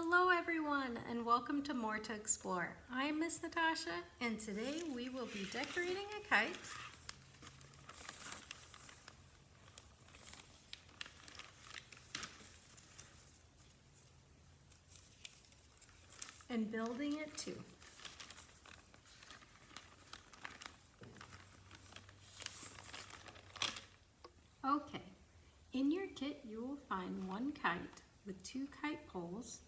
Hello everyone and welcome to More to Explore. I'm Miss Natasha and today we will be decorating a kite. And building it too. Okay, in your kit you will find one kite with two kite poles,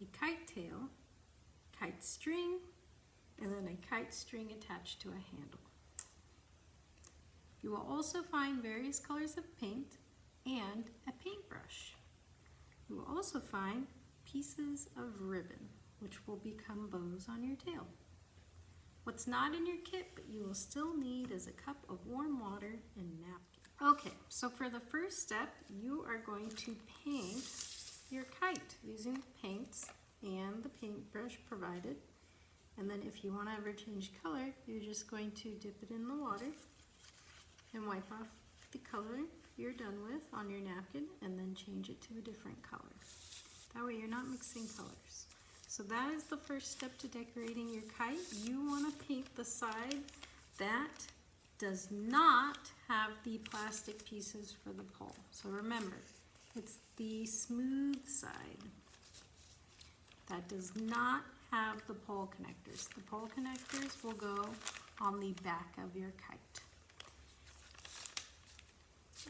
a kite tail, kite string, and then a kite string attached to a handle. You will also find various colors of paint and a paintbrush. You will also find pieces of ribbon, which will become bows on your tail. What's not in your kit but you will still need is a cup of warm water and napkin. Okay, so for the first step, you are going to paint your kite using the paints and the paintbrush provided. And then if you want to ever change color, you're just going to dip it in the water and wipe off the color you're done with on your napkin and then change it to a different color. That way you're not mixing colors. So that is the first step to decorating your kite. You want to paint the side that does not have the plastic pieces for the pole. So remember, it's the smooth side that does not have the pole connectors. The pole connectors will go on the back of your kite.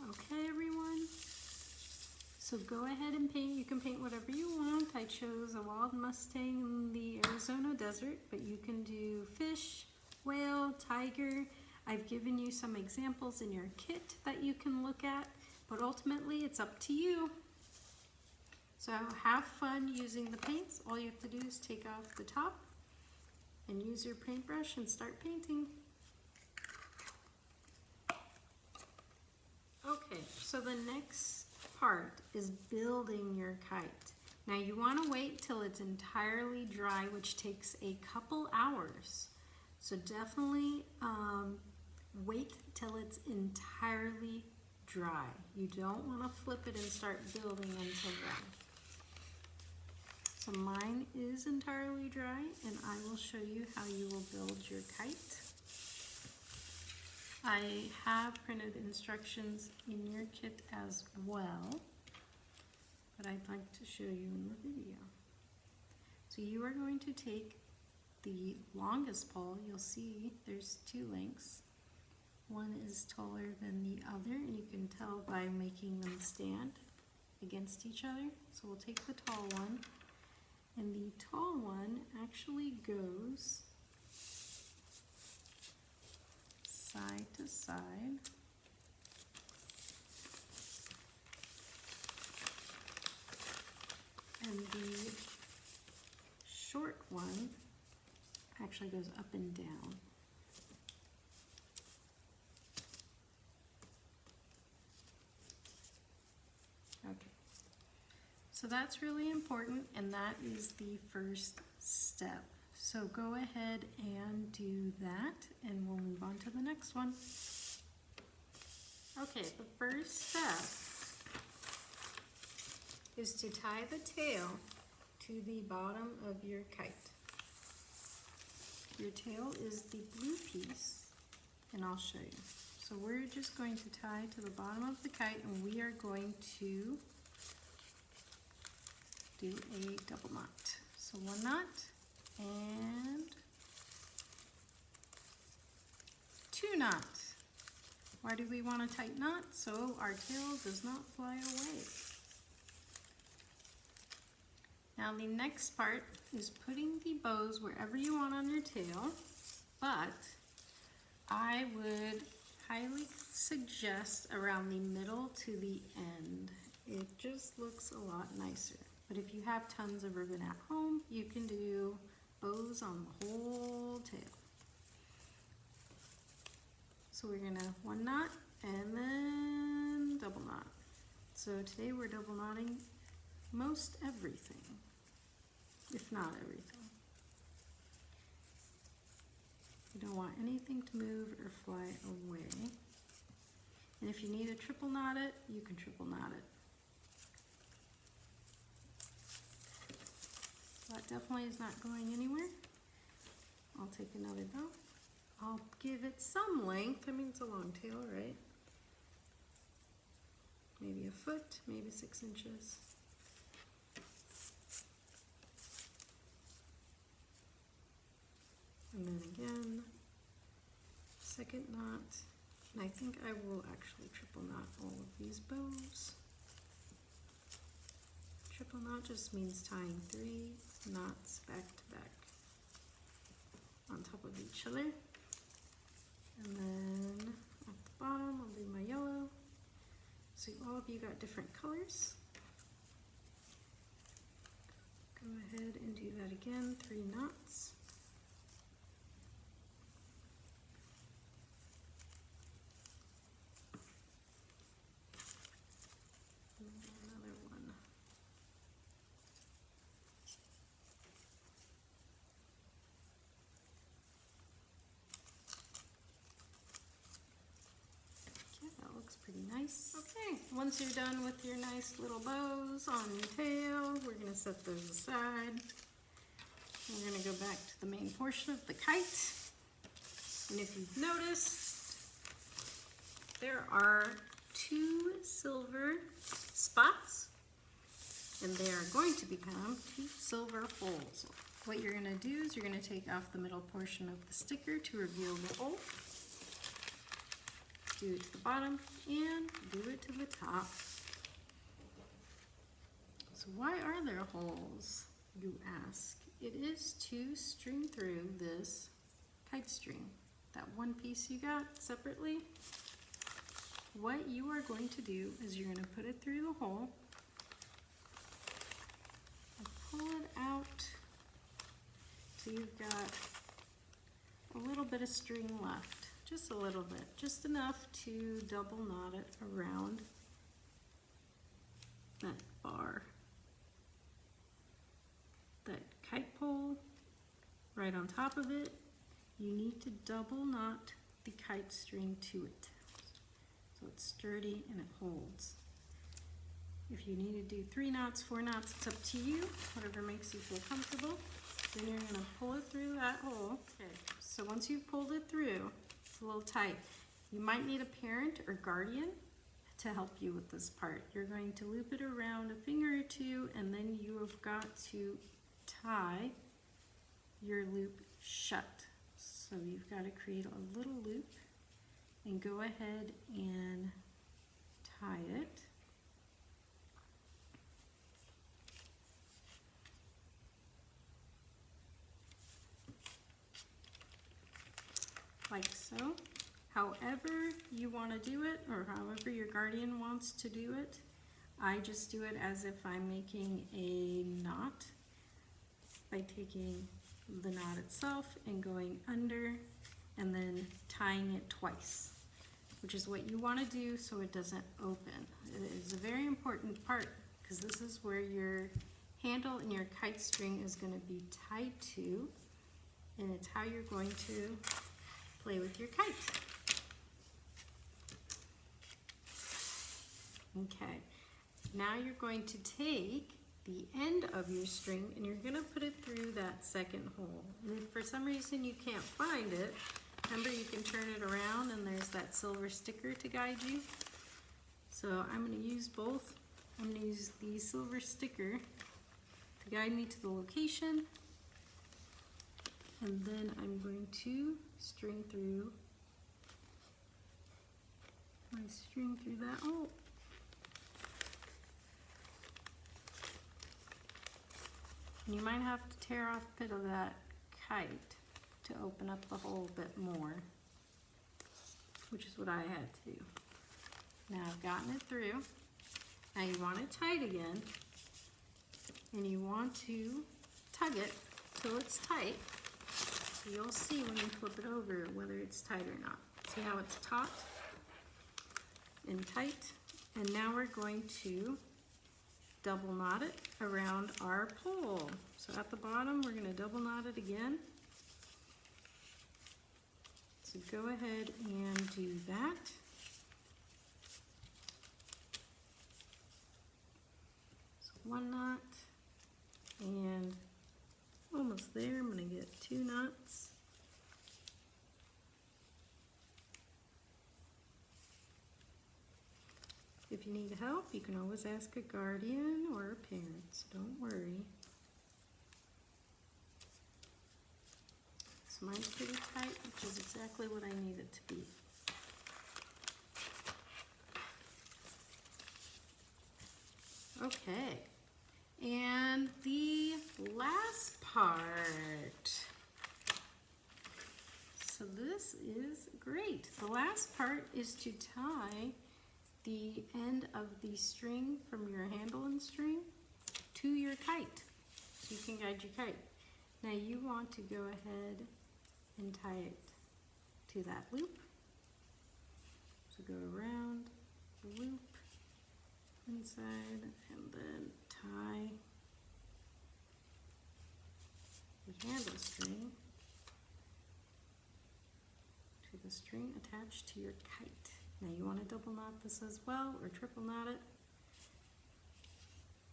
Okay, everyone? So go ahead and paint. You can paint whatever you want. I chose a wild mustang in the Arizona desert, but you can do fish, whale, tiger. I've given you some examples in your kit that you can look at, but ultimately it's up to you. So have fun using the paints. All you have to do is take off the top and use your paintbrush and start painting. Okay, so the next part is building your kite. Now you want to wait till it's entirely dry, which takes a couple hours. So definitely wait till it's entirely dry. You don't want to flip it and start building until then. So mine is entirely dry and I will show you how you will build your kite. I have printed instructions in your kit as well, but I'd like to show you in the video. So you are going to take the longest pole. You'll see there's two lengths. One is taller than the other, and you can tell by making them stand against each other. So we'll take the tall one, and the tall one actually goes side to side. And the short one actually goes up and down. Okay, so that's really important, and that is the first step. So go ahead and do that, and we'll move on to the next one. Okay, the first step is to tie the tail to the bottom of your kite. Your tail is the blue piece, and I'll show you. So we're just going to tie to the bottom of the kite, and we are going to do a double knot. So one knot and two knots. Why do we want a tight knot? So our tail does not fly away. Now the next part is putting the bows wherever you want on your tail, but I would highly suggest around the middle to the end. It just looks a lot nicer. But if you have tons of ribbon at home, you can do bows on the whole tail. So we're gonna one knot and then double knot. So today we're double knotting most everything, if not everything. You don't want anything to move or fly away. And if you need to triple knot it, you can triple knot it. That definitely is not going anywhere. I'll take another bow. I'll give it some length. I mean, it's a long tail, right? Maybe a foot, maybe 6 inches. And then again, second knot. And I think I will actually triple knot all of these bows. Triple knot just means tying 3 knots back to back on top of each other. And then at the bottom, I'll do my yellow. So all of you got different colors. Go ahead and do that again, 3 knots. Another one. Okay, that looks pretty nice. Okay, once you're done with your nice little bows on your tail, we're going to set those aside. We're going to go back to the main portion of the kite. And if you've noticed, there are 2 silver spots, and they are going to become 2 silver holes. What you're going to do is you're going to take off the middle portion of the sticker to reveal the hole. Do it to the bottom and do it to the top. So why are there holes, you ask? It is to string through this kite string. That one piece you got separately, what you are going to do is you're going to put it through the hole and pull it out so you've got a little bit of string left. Just a little bit, just enough to double knot it around that bar. That kite pole right on top of it, you need to double knot the kite string to it so it's sturdy and it holds. If you need to do 3 knots, 4 knots, it's up to you, whatever makes you feel comfortable. Then you're going to pull it through that hole. Okay, so once you've pulled it through, it's a little tight. You might need a parent or guardian to help you with this part. You're going to loop it around a finger or 2, and then you have got to tie your loop shut. So you've got to create a little loop and go ahead and tie it. Like so. However you want to do it, or however your guardian wants to do it, I just do it as if I'm making a knot by taking the knot itself and going under and then tying it twice, which is what you want to do so it doesn't open. It is a very important part because this is where your handle and your kite string is going to be tied to, and it's how you're going to play with your kite. Okay, now you're going to take the end of your string and you're going to put it through that second hole. And if for some reason you can't find it, remember you can turn it around and there's that silver sticker to guide you. So I'm going to use both. I'm going to use the silver sticker to guide me to the location, and then I'm going to string through that hole. You might have to tear off a bit of that kite to open up the hole a bit more, which is what I had to do. Now I've gotten it through. Now you want it tight again, and you want to tug it till it's tight. So you'll see when you flip it over whether it's tight or not. See how it's taut and tight? And now we're going to double knot it around our pole. So at the bottom, we're going to double knot it again. So go ahead and do that. So 1 knot and almost there. I'm going to get 2 knots. If you need help, you can always ask a guardian or a parent, so don't worry. So mine's pretty tight, which is exactly what I need it to be. Okay, and the last part. So this is great. The last part is to tie the end of the string from your handle and string to your kite, so you can guide your kite. Now you want to go ahead and tie it to that loop. So go around the loop inside and then tie the handle string to the string attached to your kite. Now you want to double knot this as well, or triple knot it,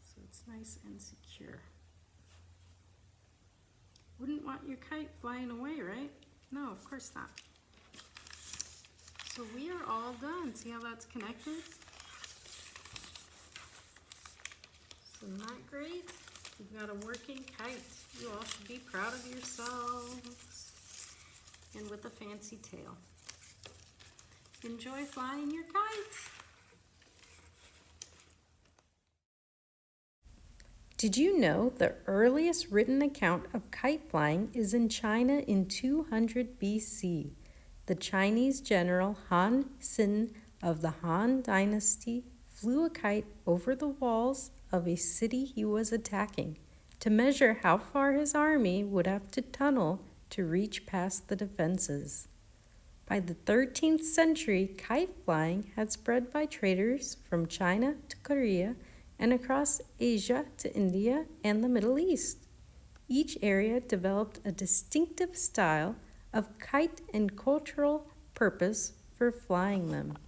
so it's nice and secure. Wouldn't want your kite flying away, right? No, of course not. So we are all done. See how that's connected? Isn't that great? You've got a working kite. You all should be proud of yourselves. And with a fancy tail. Enjoy flying your kite. Did you know the earliest written account of kite flying is in China in 200 BC? The Chinese general Han Xin of the Han Dynasty flew a kite over the walls of a city he was attacking to measure how far his army would have to tunnel to reach past the defenses. By the 13th century, kite flying had spread by traders from China to Korea and across Asia to India and the Middle East. Each area developed a distinctive style of kite and cultural purpose for flying them.